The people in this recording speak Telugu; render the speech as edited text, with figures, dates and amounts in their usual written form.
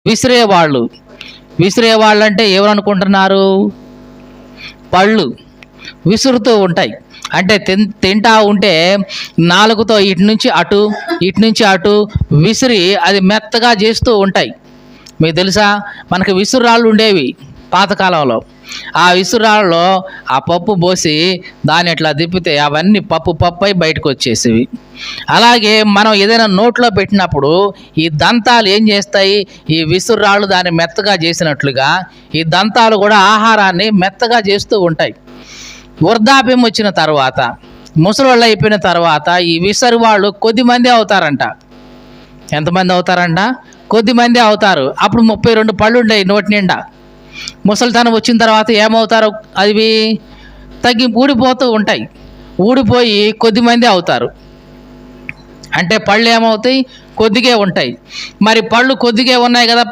విసిరేవాళ్ళు. విసిరేవాళ్ళు అంటే ఎవరు అనుకుంటున్నారు? పళ్ళు విసురుతూ ఉంటాయి. అంటే తింటా ఉంటే నాలుగుతో ఇటు నుంచి అటు ఇటు నుంచి అటు విసిరి అది మెత్తగా చేస్తూ ఉంటాయి. మీకు తెలుసా, మనకి విసురాళ్ళు ఉండేవి పాతకాలంలో. ఆ విసురాళ్ళలో ఆ పప్పు పోసి దాన్ని ఇట్లా తిప్పితే అవన్నీ పప్పు అయి బయటకు వచ్చేసేవి. అలాగే మనం ఏదైనా నోట్లో పెట్టినప్పుడు ఈ దంతాలు ఏం చేస్తాయి? ఈ విసురాళ్ళు దాన్ని మెత్తగా చేసినట్లుగా ఈ దంతాలు కూడా ఆహారాన్ని మెత్తగా చేస్తూ ఉంటాయి. వృద్ధాప్యం వచ్చిన తర్వాత, ముసలోళ్ళు అయిపోయిన తర్వాత ఈ విసరివాళ్ళు కొద్దిమంది అవుతారంట. ఎంతమంది అవుతారంట? కొద్దిమంది అవుతారు. అప్పుడు 32 పళ్ళు ఉండేవి నోటి నిండా. ముసలితనం వచ్చిన తర్వాత ఏమవుతారు? అవి ఊడిపోతూ ఉంటాయి. ఊడిపోయి కొద్దిమంది అవుతారు. అంటే పళ్ళు ఏమవుతాయి? కొద్దిగే ఉంటాయి. మరి పళ్ళు కొద్దిగే ఉన్నాయి కదా,